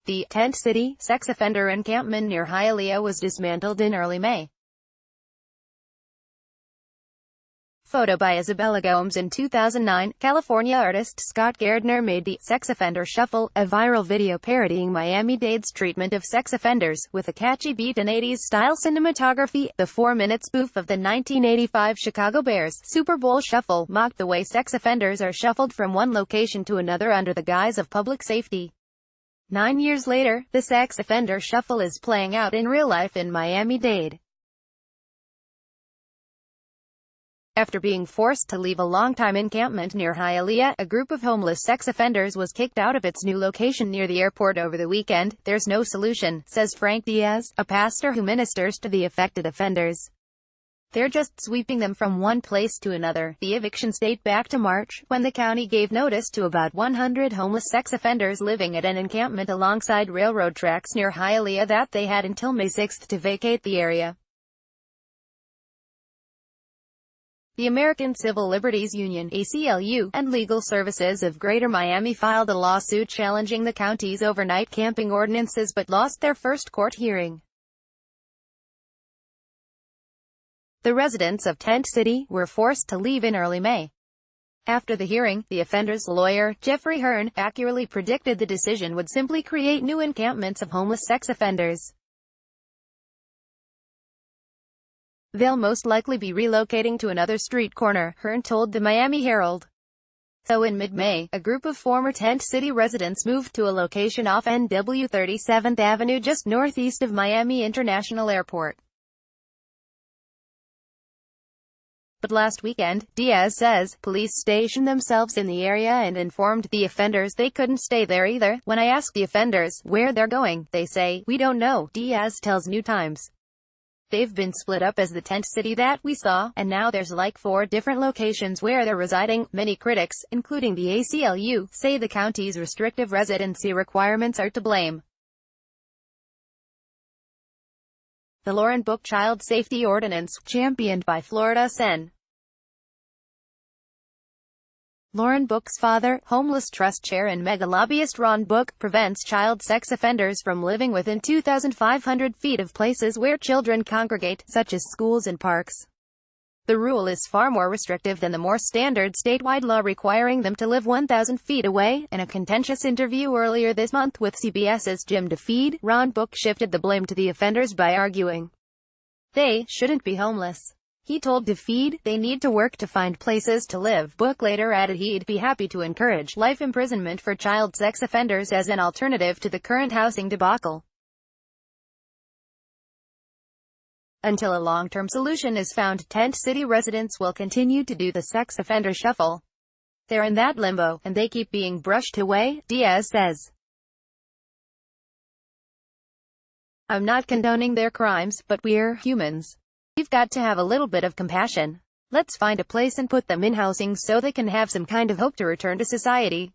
The Tent City sex offender encampment near Hialeah was dismantled in early May. Photo by Isabella Gomes. In 2009, California artist Scott Gardner made the Sex Offender Shuffle, a viral video parodying Miami-Dade's treatment of sex offenders, with a catchy beat and 80s-style cinematography. The 4-minute spoof of the 1985 Chicago Bears Super Bowl Shuffle mocked the way sex offenders are shuffled from one location to another under the guise of public safety. 9 years later, the Sex Offender Shuffle is playing out in real life in Miami-Dade. After being forced to leave a long-time encampment near Hialeah, a group of homeless sex offenders was kicked out of its new location near the airport over the weekend. There's no solution, says Frank Diaz, a pastor who ministers to the affected offenders. They're just sweeping them from one place to another. The evictions date back to March, when the county gave notice to about 100 homeless sex offenders living at an encampment alongside railroad tracks near Hialeah that they had until May 6 to vacate the area. The American Civil Liberties Union (ACLU) and Legal Services of Greater Miami filed a lawsuit challenging the county's overnight camping ordinances but lost their first court hearing. The residents of Tent City were forced to leave in early May. After the hearing, the offender's lawyer, Jeffrey Hearn, accurately predicted the decision would simply create new encampments of homeless sex offenders. They'll most likely be relocating to another street corner, Hearn told the Miami Herald. So in mid-May, a group of former Tent City residents moved to a location off NW 37th Avenue just northeast of Miami International Airport. But last weekend, Diaz says, police stationed themselves in the area and informed the offenders they couldn't stay there either. When I ask the offenders where they're going, they say, "We don't know," Diaz tells New Times. They've been split up as the Tent City that we saw, and now there's like 4 different locations where they're residing. Many critics, including the ACLU, say the county's restrictive residency requirements are to blame. The Lauren Book Child Safety Ordinance, championed by Florida Sen. Lauren Book's father, homeless trust chair and mega lobbyist Ron Book, prevents child sex offenders from living within 2,500 feet of places where children congregate, such as schools and parks. The rule is far more restrictive than the more standard statewide law requiring them to live 1,000 feet away. In a contentious interview earlier this month with CBS's Jim DeFeed, Ron Book shifted the blame to the offenders by arguing they shouldn't be homeless. He told DeFeed they need to work to find places to live. Book later added he'd be happy to encourage life imprisonment for child sex offenders as an alternative to the current housing debacle. Until a long-term solution is found, Tent City residents will continue to do the sex offender shuffle. They're in that limbo, and they keep being brushed away, Diaz says. I'm not condoning their crimes, but we're humans. We've got to have a little bit of compassion. Let's find a place and put them in housing so they can have some kind of hope to return to society.